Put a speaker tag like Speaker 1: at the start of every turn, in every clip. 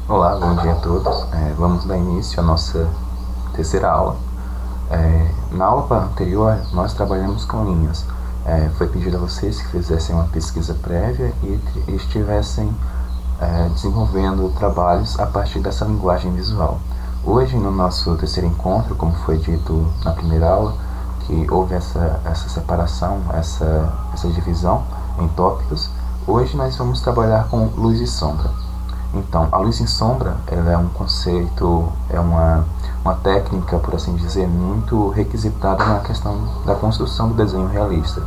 Speaker 1: Olá, bom dia a todos. Vamos dar início à nossa terceira aula. Na aula anterior, nós trabalhamos com linhas. Foi pedido a vocês que fizessem uma pesquisa prévia e estivessem desenvolvendo trabalhos a partir dessa linguagem visual. Hoje, no nosso terceiro encontro, como foi dito na primeira aula, que houve essa separação, essa divisão em tópicos, hoje nós vamos trabalhar com luz e sombra. Então, a luz em sombra, ela é um conceito, é uma técnica, por assim dizer, muito requisitada na questão da construção do desenho realista.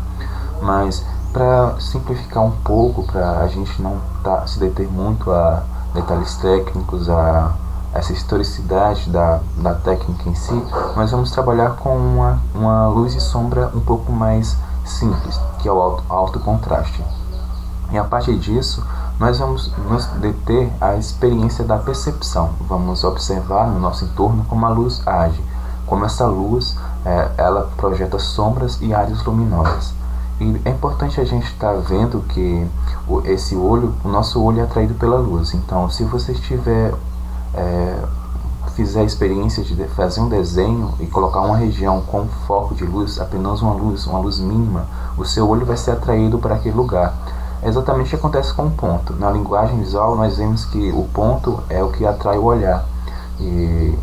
Speaker 1: Mas, para simplificar um pouco, para a gente não se deter muito a detalhes técnicos, a essa historicidade da técnica em si, nós vamos trabalhar com uma luz e sombra um pouco mais simples, que é o alto contraste. E a partir disso, nós vamos nos deter à experiência da percepção. Vamos observar no nosso entorno como a luz age, como essa luz ela projeta sombras e áreas luminosas. E é importante a gente estar vendo que o nosso olho é atraído pela luz. Então, se você fizer a experiência de fazer um desenho e colocar uma região com foco de luz, apenas uma luz mínima, o seu olho vai ser atraído para aquele lugar. É exatamente o que acontece com o ponto. Na linguagem visual, nós vemos que o ponto é o que atrai o olhar. E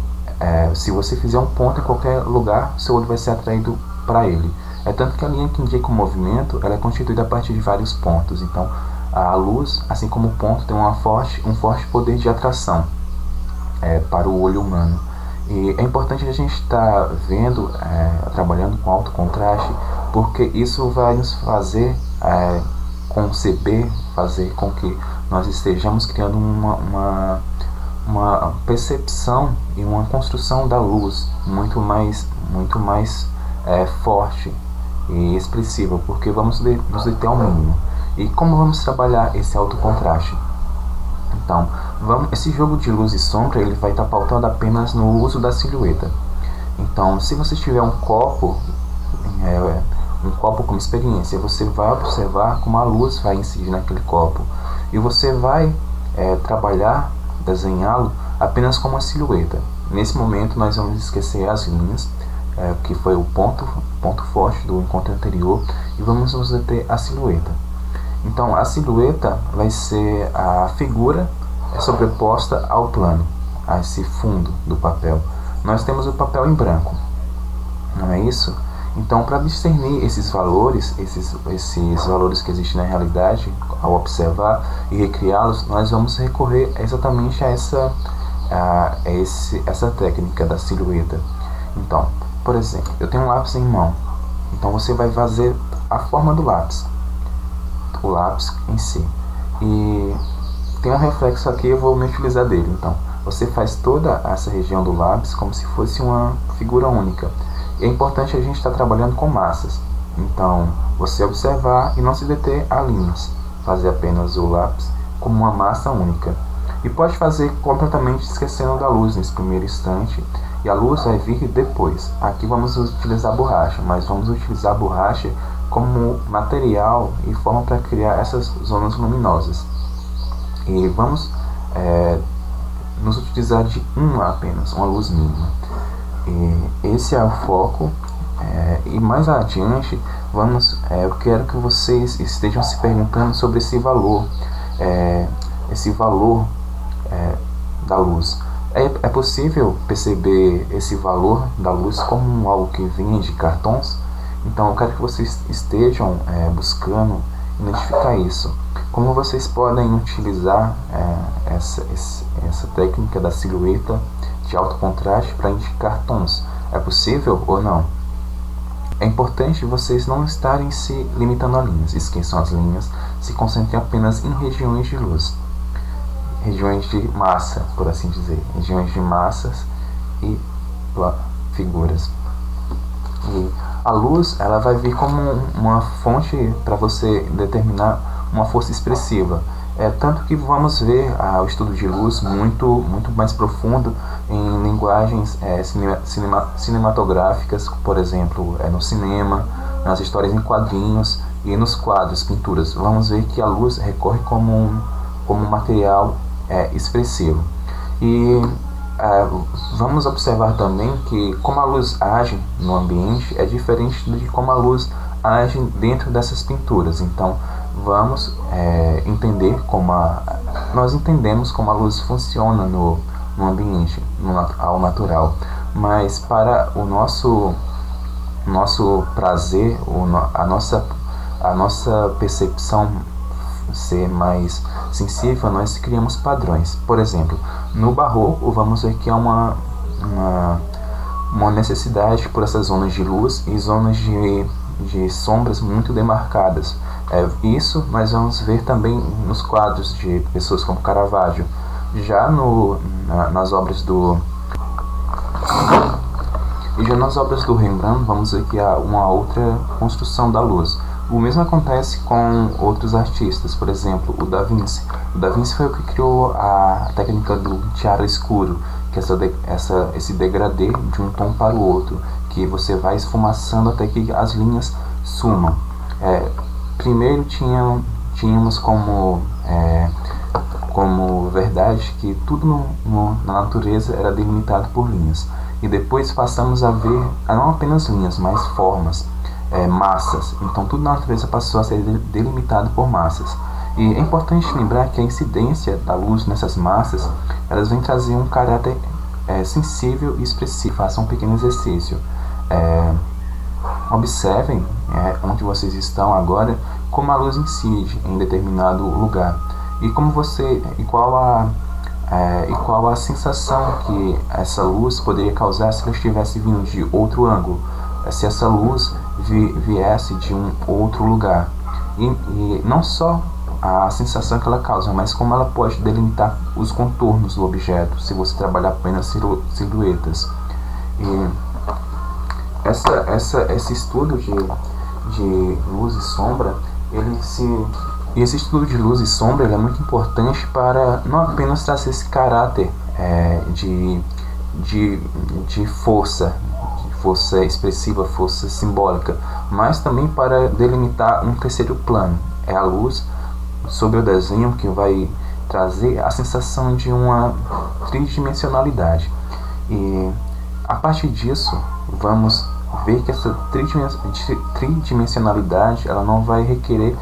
Speaker 1: se você fizer um ponto em qualquer lugar, seu olho vai ser atraído para ele. É tanto que a linha que indica o movimento, ela é constituída a partir de vários pontos. Então, a luz, assim como o ponto, tem um forte poder de atração para o olho humano. E é importante a gente estar vendo, trabalhando com alto contraste, porque isso vai nos fazer conceber, fazer com que nós estejamos criando uma percepção e uma construção da luz muito mais forte e expressiva, porque vamos nos deter ao mínimo. E como vamos trabalhar esse alto contraste? Então, esse jogo de luz e sombra ele vai estar pautando apenas no uso da silhueta. Então, se você tiver um copo como experiência, você vai observar como a luz vai incidir naquele copo e você vai trabalhar, desenhá-lo apenas como uma silhueta. Nesse momento nós vamos esquecer as linhas, que foi o ponto forte do encontro anterior, e vamos nos deter à silhueta. Então a silhueta vai ser a figura sobreposta ao plano, a esse fundo do papel. Nós temos o papel em branco, não é isso? Então, para discernir esses valores que existem na realidade, ao observar e recriá-los, nós vamos recorrer exatamente a essa técnica da silhueta. Então, por exemplo, eu tenho um lápis em mão. Então, você vai fazer a forma do lápis, o lápis em si. E tem um reflexo aqui, eu vou me utilizar dele. Então, você faz toda essa região do lápis como se fosse uma figura única. E é importante a gente estar trabalhando com massas. Então, você observar e não se deter a linhas. Fazer apenas o lápis como uma massa única. E pode fazer completamente esquecendo da luz nesse primeiro instante. E a luz vai vir depois. Aqui vamos utilizar a borracha, mas vamos utilizar a borracha como material e forma para criar essas zonas luminosas. E vamos nos utilizar de apenas, uma luz mínima. E esse é o foco. E mais adiante eu quero que vocês estejam se perguntando sobre esse valor da luz. É possível perceber esse valor da luz como algo que vinha de cartões? Então eu quero que vocês estejam buscando identificar isso. Como vocês podem utilizar essa técnica da silhueta de alto contraste para indicar tons? É possível ou não? É importante vocês não estarem se limitando a linhas. Esqueçam as linhas, se concentrem apenas em regiões de luz, regiões de massa, por assim dizer, regiões de massas e figuras. E a luz ela vai vir como uma fonte para você determinar uma força expressiva. Tanto que vamos ver o estudo de luz muito mais profundo em linguagens cinematográficas, por exemplo, no cinema, nas histórias em quadrinhos e nos quadros, pinturas. Vamos ver que a luz recorre como um material expressivo. E vamos observar também que como a luz age no ambiente é diferente de como a luz age dentro dessas pinturas. Então vamos entender nós entendemos como a luz funciona no ambiente, ao natural, mas para o nosso prazer, a nossa percepção ser mais sensível, nós criamos padrões. Por exemplo, no barroco vamos ver que há uma necessidade por essas zonas de luz e zonas de sombras muito demarcadas. Isso nós vamos ver também nos quadros de pessoas como Caravaggio. Já nas obras do Rembrandt, vamos ver que há uma outra construção da luz. O mesmo acontece com outros artistas, por exemplo, o Da Vinci. O Da Vinci foi o que criou a técnica do tiara escuro, que é esse degradê de um tom para o outro, que você vai esfumaçando até que as linhas sumam. Primeiro tínhamos como verdade que tudo na natureza era delimitado por linhas. E depois passamos a ver não apenas linhas, mas formas, massas. Então tudo na natureza passou a ser delimitado por massas. E é importante lembrar que a incidência da luz nessas massas, elas vêm trazer um caráter sensível e expressivo. Façam um pequeno exercício. Observem onde vocês estão agora, como a luz incide em determinado lugar. E qual a sensação que essa luz poderia causar se ela estivesse vindo de outro ângulo, se essa luz viesse de um outro lugar. E não só a sensação que ela causa, mas como ela pode delimitar os contornos do objeto, se você trabalhar apenas silhuetas. E esse estudo de luz e sombra, esse estudo de luz e sombra ele é muito importante para não apenas trazer esse caráter de força expressiva, força simbólica, mas também para delimitar um terceiro plano. É a luz sobre o desenho que vai trazer a sensação de uma tridimensionalidade. E a partir disso, vamos ver que essa tridimensionalidade ela não vai requerer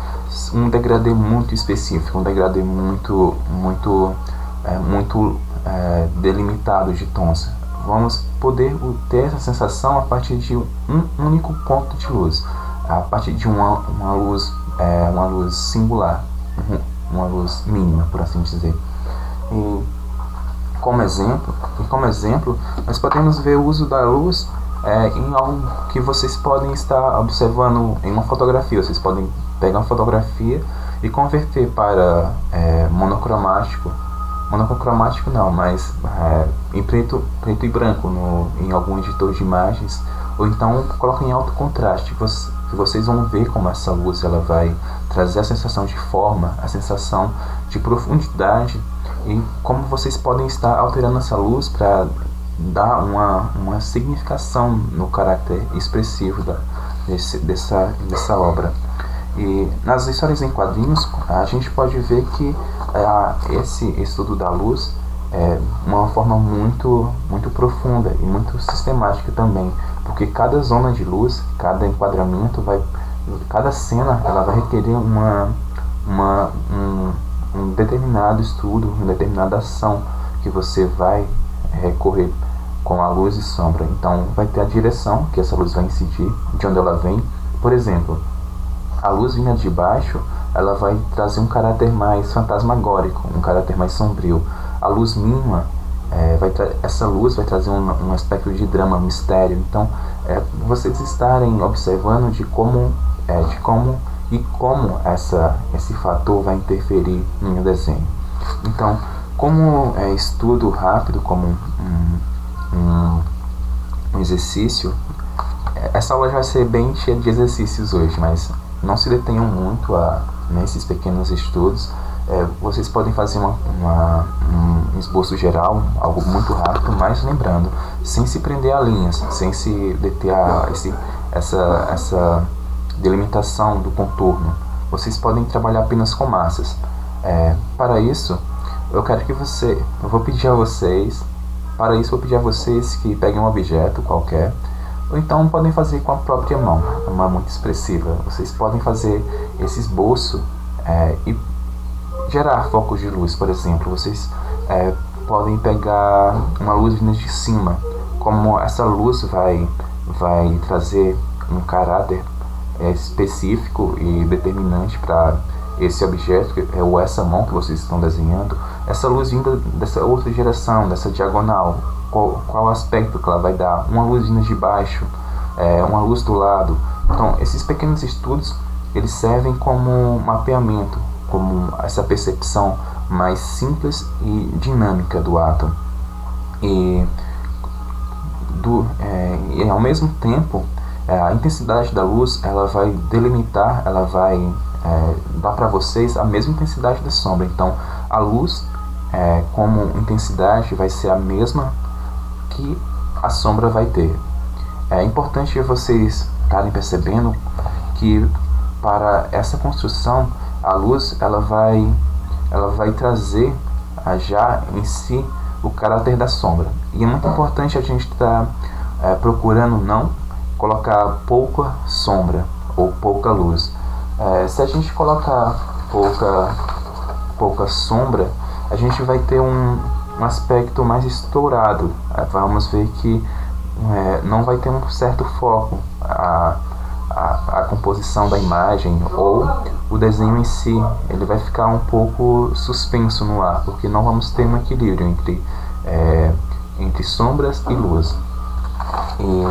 Speaker 1: um degradê muito específico, um degradê muito delimitado de tons. Vamos poder ter essa sensação a partir de um único ponto de luz, a partir de uma luz singular, uma luz mínima, por assim dizer. E como exemplo, nós podemos ver o uso da luz em algo que vocês podem estar observando em uma fotografia. Vocês podem pegar uma fotografia e converter para monocromático não, mas em preto e branco em algum editor de imagens, ou então coloquem em alto contraste, que vocês vão ver como essa luz ela vai trazer a sensação de forma, a sensação de profundidade, e como vocês podem estar alterando essa luz para dar uma significação no caráter expressivo dessa obra. E nas histórias em quadrinhos, a gente pode ver que esse estudo da luz é uma forma muito profunda e muito sistemática também, porque cada zona de luz, cada enquadramento, cada cena, ela vai requerer um determinado estudo, uma determinada ação que você vai recorrer com a luz e sombra. Então vai ter a direção que essa luz vai incidir, de onde ela vem. Por exemplo, a luz vinda de baixo, ela vai trazer um caráter mais fantasmagórico, um caráter mais sombrio. A luz mínima, essa luz vai trazer um aspecto de drama, mistério. Então, vocês estarem observando de como esse fator vai interferir no desenho. Então, como estudo rápido, como um exercício, essa aula vai ser bem cheia de exercícios hoje, mas não se detenham muito nesses pequenos estudos. Vocês podem fazer um esboço geral, algo muito rápido, mas lembrando, sem se prender a linhas, sem se deter a essa delimitação do contorno. Vocês podem trabalhar apenas com massas. Para isso, eu vou pedir a vocês, para isso eu vou pedir a vocês que peguem um objeto qualquer, ou então podem fazer com a própria mão, uma muito expressiva. Vocês podem fazer esse esboço e gerar focos de luz, por exemplo. Vocês podem pegar uma luz vindo de cima, como essa luz vai trazer um caráter específico e determinante para esse objeto ou essa mão que vocês estão desenhando. Essa luz vinda dessa outra direção, dessa diagonal, qual aspecto que ela vai dar? Uma luz vinda de baixo, uma luz do lado. Então esses pequenos estudos, eles servem como mapeamento, como essa percepção mais simples e dinâmica do átomo. E ao mesmo tempo, a intensidade da luz, ela vai delimitar, ela vai dar para vocês a mesma intensidade da sombra. Então a luz como intensidade vai ser a mesma que a sombra vai ter. É importante vocês estarem percebendo que para essa construção a luz ela vai trazer já em si o caráter da sombra. E é muito importante a gente estar procurando não colocar pouca sombra ou pouca luz. Se a gente colocar pouca sombra, a gente vai ter um aspecto mais estourado. Vamos ver que não vai ter um certo foco a composição da imagem, ou o desenho em si, ele vai ficar um pouco suspenso no ar, porque não vamos ter um equilíbrio entre sombras e luz. E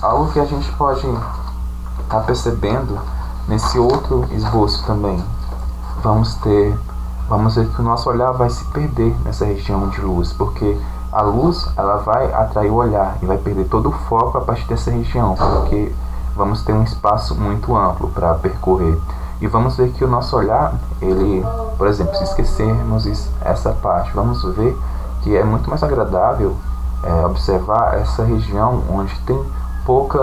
Speaker 1: algo que a gente pode estar percebendo nesse outro esboço também, vamos ver que o nosso olhar vai se perder nessa região de luz, porque a luz ela vai atrair o olhar e vai perder todo o foco a partir dessa região, porque vamos ter um espaço muito amplo para percorrer. E vamos ver que o nosso olhar, ele, por exemplo, se esquecermos essa parte, vamos ver que é muito mais agradável observar essa região onde tem pouca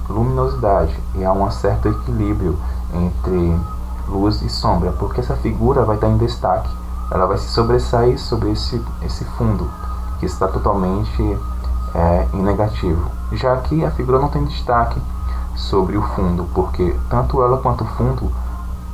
Speaker 1: luminosidade e há um certo equilíbrio entre luz e sombra, porque essa figura vai estar em destaque, ela vai se sobressair sobre esse fundo que está totalmente em negativo, já que a figura não tem destaque sobre o fundo, porque tanto ela quanto o fundo,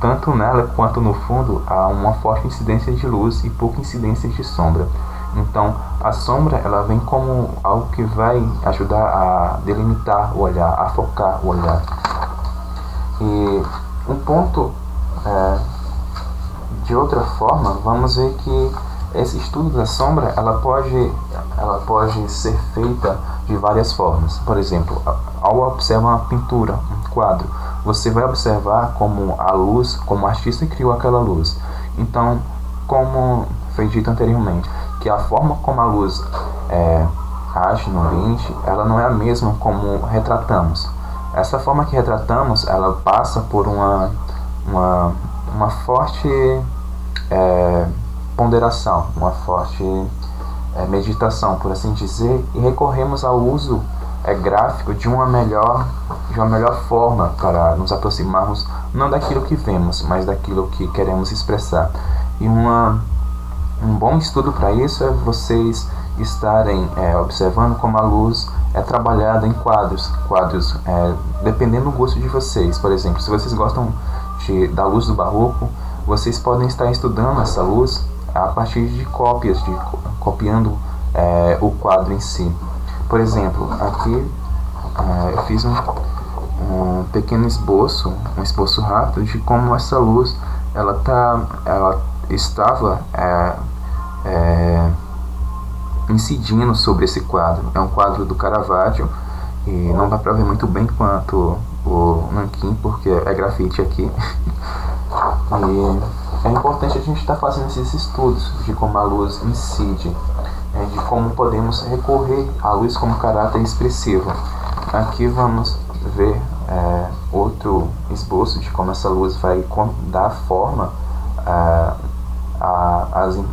Speaker 1: tanto nela quanto no fundo, há uma forte incidência de luz e pouca incidência de sombra. Então a sombra ela vem como algo que vai ajudar a delimitar o olhar, a focar o olhar. E um ponto de outra forma, vamos ver que esse estudo da sombra ela pode ser feita de várias formas. Por exemplo, ao observar uma pintura, um quadro, você vai observar como a luz, como o artista criou aquela luz. Então, como foi dito anteriormente, que a forma como a luz age no ambiente, ela não é a mesma como retratamos. Essa forma que retratamos, ela passa por uma forte ponderação, uma forte meditação, por assim dizer, e recorremos ao uso gráfico de uma melhor forma para nos aproximarmos não daquilo que vemos, mas daquilo que queremos expressar. E um bom estudo para isso é vocês estarem observando como a luz é trabalhada em quadros, dependendo do gosto de vocês. Por exemplo, se vocês gostam da luz do barroco, vocês podem estar estudando essa luz a partir de copiando o quadro em si. Por exemplo, aqui eu fiz um pequeno esboço, um esboço rápido de como essa luz ela estava incidindo sobre esse quadro. É um quadro do Caravaggio e não dá para ver muito bem quanto o nanquim, porque é grafite aqui. E é importante a gente estar fazendo esses estudos de como a luz incide, de como podemos recorrer à luz como caráter expressivo. Aqui vamos ver outro esboço de como essa luz vai dar forma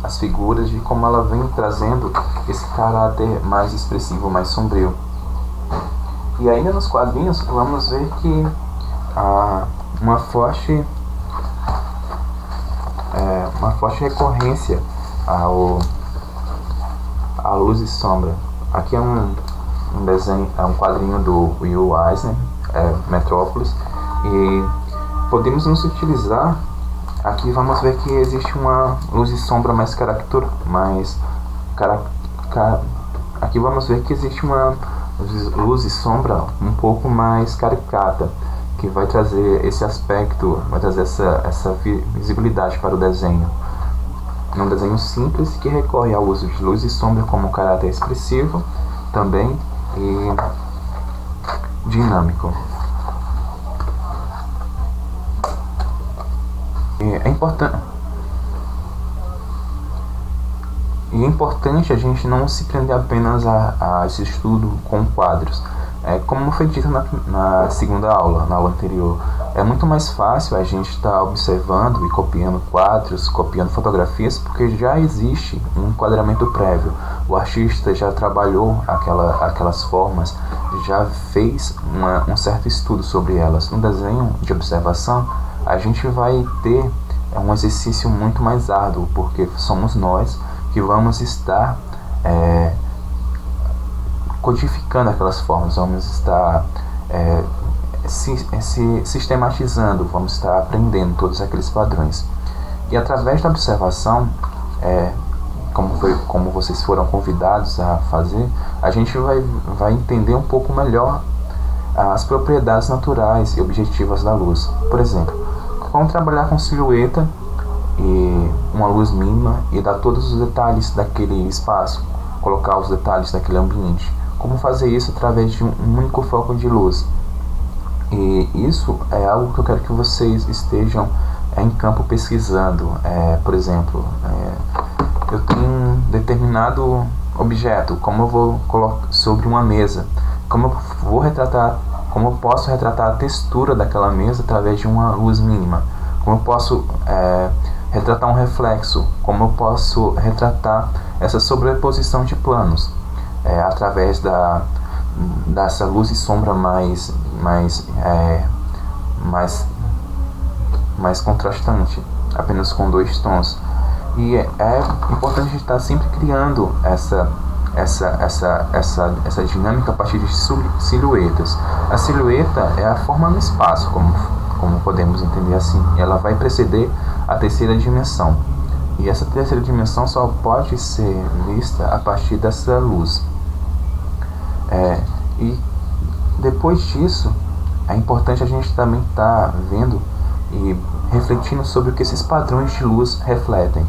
Speaker 1: às figuras, de como ela vem trazendo esse caráter mais expressivo, mais sombrio. E ainda nos quadrinhos vamos ver que há uma forte recorrência a luz e sombra. Aqui é um desenho, é um quadrinho do Will Eisner, Metrópolis, e podemos nos utilizar. Aqui vamos ver que existe uma luz e sombra aqui vamos ver que existe uma luz e sombra um pouco mais caricata, que vai trazer esse aspecto, vai trazer essa visibilidade para o desenho. É um desenho simples que recorre ao uso de luz e sombra como caráter expressivo também e dinâmico. É importante a gente não se prender apenas a esse estudo com quadros. Como foi dito na segunda aula, na aula anterior, é muito mais fácil a gente estar observando e copiando quadros, copiando fotografias, porque já existe um enquadramento prévio. O artista já trabalhou aquelas formas, já fez um certo estudo sobre elas. No desenho de observação, a gente vai ter um exercício muito mais árduo, porque somos nós que vamos estar codificando aquelas formas, vamos estar sistematizando, vamos estar aprendendo todos aqueles padrões. E através da observação, como vocês foram convidados a fazer, a gente vai entender um pouco melhor as propriedades naturais e objetivas da luz. Por exemplo, como trabalhar com silhueta e uma luz mínima e dar todos os detalhes daquele espaço, colocar os detalhes daquele ambiente. Como fazer isso através de um único foco de luz. E isso é algo que eu quero que vocês estejam em campo pesquisando. Por exemplo, eu tenho um determinado objeto, como eu vou colocar sobre uma mesa, como eu posso retratar a textura daquela mesa através de uma luz mínima, como eu posso retratar um reflexo, como eu posso retratar essa sobreposição de planos através dessa luz e sombra mais contrastante, apenas com 2 tons. E é importante a gente estar sempre criando essa dinâmica a partir de silhuetas. A silhueta é a forma no espaço, como podemos entender assim. Ela vai preceder a terceira dimensão. E essa terceira dimensão só pode ser vista a partir dessa luz. E depois disso, é importante a gente também estar vendo e refletindo sobre o que esses padrões de luz refletem.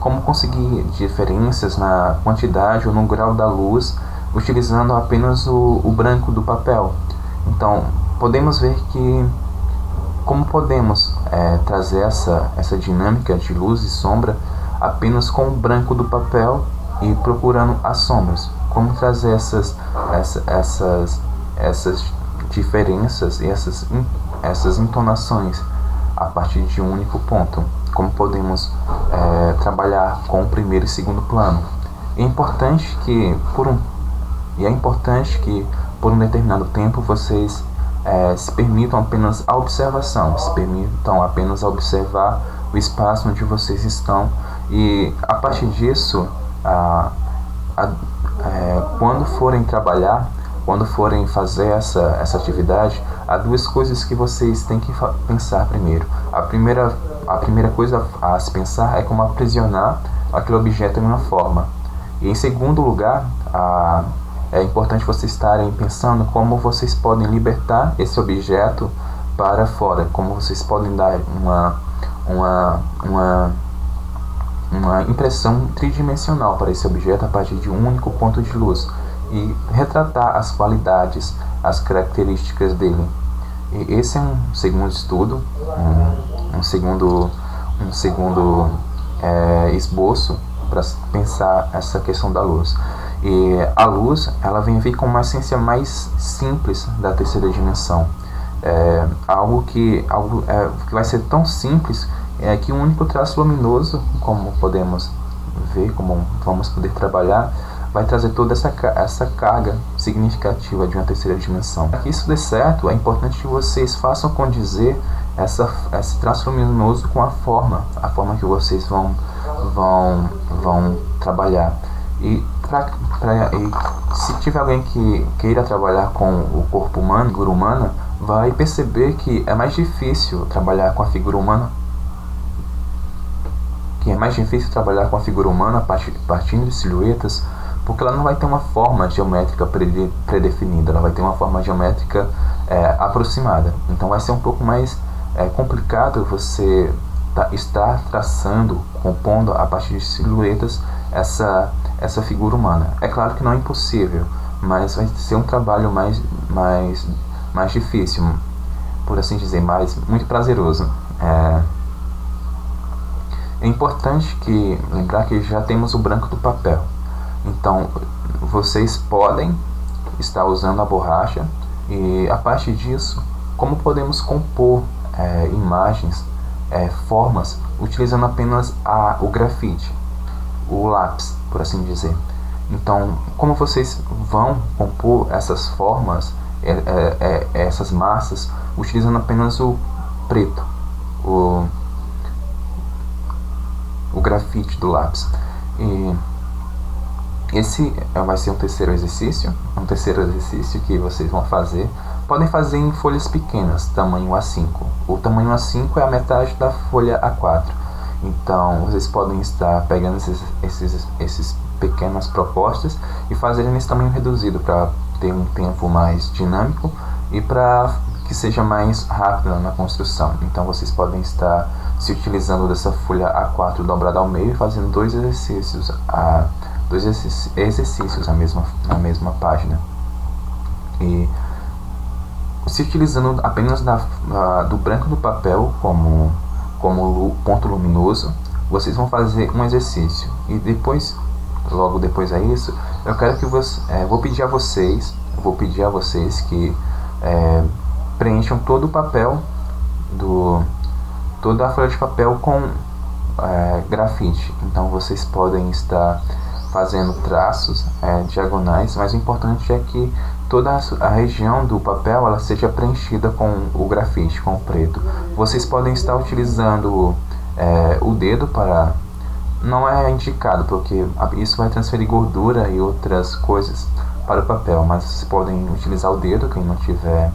Speaker 1: Como conseguir diferenças na quantidade ou no grau da luz utilizando apenas o branco do papel. Então, podemos ver que como podemos trazer essa dinâmica de luz e sombra apenas com o branco do papel e procurando as sombras. Como trazer essas diferenças e essas entonações a partir de um único ponto. Como podemos trabalhar com o primeiro e segundo plano. É importante que por um determinado tempo vocês se permitam apenas a observação, se permitam apenas a observar o espaço onde vocês estão, e a partir disso, quando forem trabalhar, quando forem fazer essa atividade, há 2 coisas que vocês têm que pensar primeiro. A primeira coisa a se pensar é como aprisionar aquele objeto em uma forma. E em segundo lugar, é importante vocês estarem pensando como vocês podem libertar esse objeto para fora, como vocês podem dar uma impressão tridimensional para esse objeto a partir de um único ponto de luz e retratar as qualidades, as características dele. E esse é um segundo estudo, um segundo esboço para pensar essa questão da luz. E a luz, ela vem vir com uma essência mais simples da terceira dimensão. Algo que vai ser tão simples que um único traço luminoso, como podemos ver, como vamos poder trabalhar, vai trazer toda essa carga significativa de uma terceira dimensão. Para que isso dê certo, é importante que vocês façam condizer esse traço luminoso com a forma que vocês vão trabalhar. E se tiver alguém que queira trabalhar com o corpo humano, figura humana, vai perceber que é mais difícil trabalhar com a figura humana, partindo de silhuetas, porque ela não vai ter uma forma geométrica predefinida, ela vai ter uma forma geométrica aproximada. Então vai ser um pouco mais complicado você estar traçando, compondo a partir de silhuetas essa figura humana. É claro que não é impossível, mas vai ser um trabalho mais difícil, por assim dizer, muito prazeroso. É importante lembrar que já temos o branco do papel. Então, vocês podem estar usando a borracha e, a partir disso, como podemos compor imagens, formas, utilizando apenas o grafite, o lápis, por assim dizer. Então, como vocês vão compor essas formas, essas massas, utilizando apenas o preto, o grafite do lápis. E esse vai ser um terceiro exercício que vocês vão fazer. Podem fazer em folhas pequenas, tamanho A5. O tamanho A5 é a metade da folha A4. Então, vocês podem estar pegando esses pequenas propostas e fazerem nesse tamanho reduzido, para ter um tempo mais dinâmico e para que seja mais rápido na construção. Então, vocês podem estar se utilizando dessa folha A4 dobrada ao meio e fazendo dois exercícios na mesma página. E se utilizando apenas do branco do papel como ponto luminoso, vocês vão fazer um exercício. E logo depois a isso, eu quero que vou pedir a vocês que preencham todo o papel, toda a folha de papel com grafite. Então vocês podem estar fazendo traços diagonais, mas o importante é que toda a região do papel ela seja preenchida com o grafite, com o preto. Vocês podem estar utilizando o dedo para... Não é indicado, porque isso vai transferir gordura e outras coisas para o papel, mas vocês podem utilizar o dedo, quem não tiver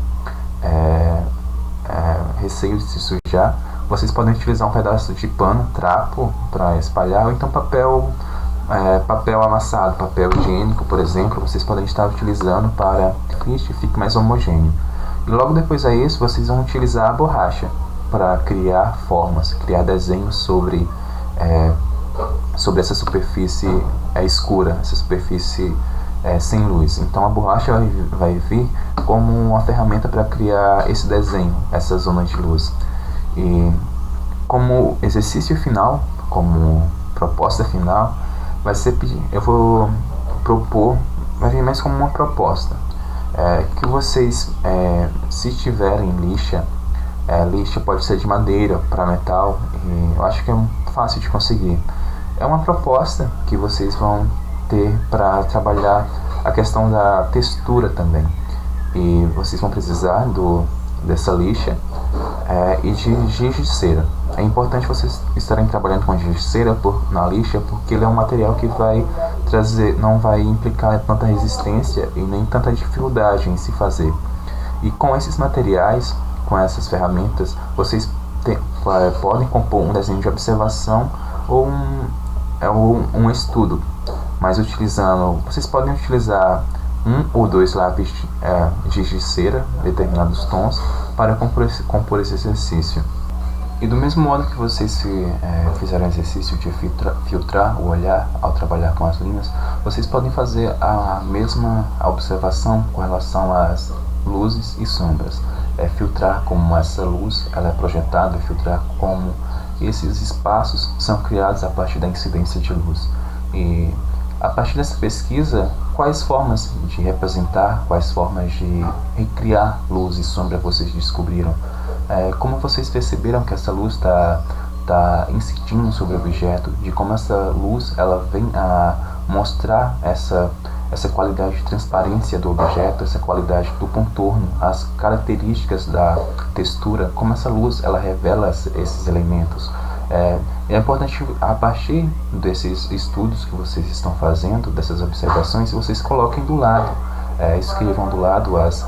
Speaker 1: receio de se sujar. Vocês podem utilizar um pedaço de pano, trapo, para espalhar, ou então papel amassado, papel higiênico, por exemplo, vocês podem estar utilizando para que fique mais homogêneo. E logo depois a isso, vocês vão utilizar a borracha para criar formas, criar desenhos sobre essa superfície escura, essa superfície sem luz. Então a borracha vai vir como uma ferramenta para criar esse desenho, essa zona de luz. E como exercício final, como proposta final, eu vou propor, vai vir mais como uma proposta, que vocês, se tiverem lixa pode ser de madeira para metal, e eu acho que é fácil de conseguir. É uma proposta que vocês vão ter para trabalhar a questão da textura também, e vocês vão precisar dessa lixa e de giz de cera. É importante vocês estarem trabalhando com giz de cera na lixa, porque ele é um material que não vai implicar tanta resistência e nem tanta dificuldade em se fazer. E com esses materiais, com essas ferramentas, vocês podem compor um desenho de observação ou um estudo, mas vocês podem utilizar 1 ou 2 lápis de giz de cera, determinados tons, para compor esse exercício. E do mesmo modo que vocês fizeram o exercício de filtrar o olhar ao trabalhar com as linhas, vocês podem fazer a mesma observação com relação às luzes e sombras. Filtrar como essa luz ela é projetada, filtrar como esses espaços são criados a partir da incidência de luz. E a partir dessa pesquisa, quais formas de representar, quais formas de recriar luz e sombra vocês descobriram? Como vocês perceberam que essa luz está incidindo sobre o objeto, de como essa luz ela vem a mostrar essa qualidade de transparência do objeto, essa qualidade do contorno, as características da textura, como essa luz ela revela esses elementos. É importante, a partir desses estudos que vocês estão fazendo, dessas observações, vocês coloquem do lado, escrevam do lado as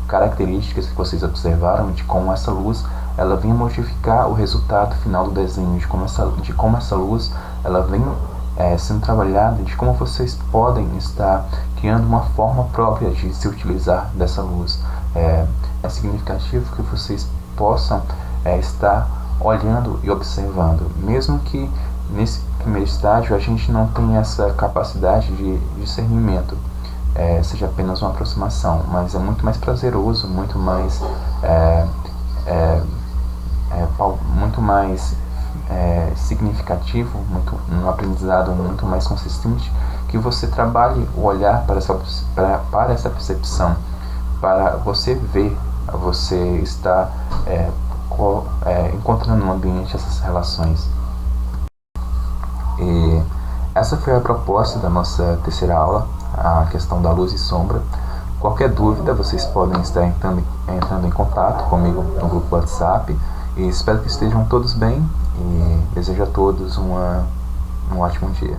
Speaker 1: características que vocês observaram de como essa luz ela vem modificar o resultado final do desenho, de como essa luz ela vem sendo trabalhada, de como vocês podem estar criando uma forma própria de se utilizar dessa luz. É significativo que vocês possam estar olhando e observando, mesmo que nesse primeiro estágio a gente não tenha essa capacidade de discernimento, seja apenas uma aproximação, mas é muito mais prazeroso, muito mais muito mais significativo, um aprendizado muito mais consistente, que você trabalhe o olhar para essa percepção, para você ver, você estar encontrando no ambiente essas relações. E essa foi a proposta da nossa terceira aula, a questão da luz e sombra. Qualquer dúvida, vocês podem estar entrando em contato comigo no grupo WhatsApp. E espero que estejam todos bem e desejo a todos um ótimo dia.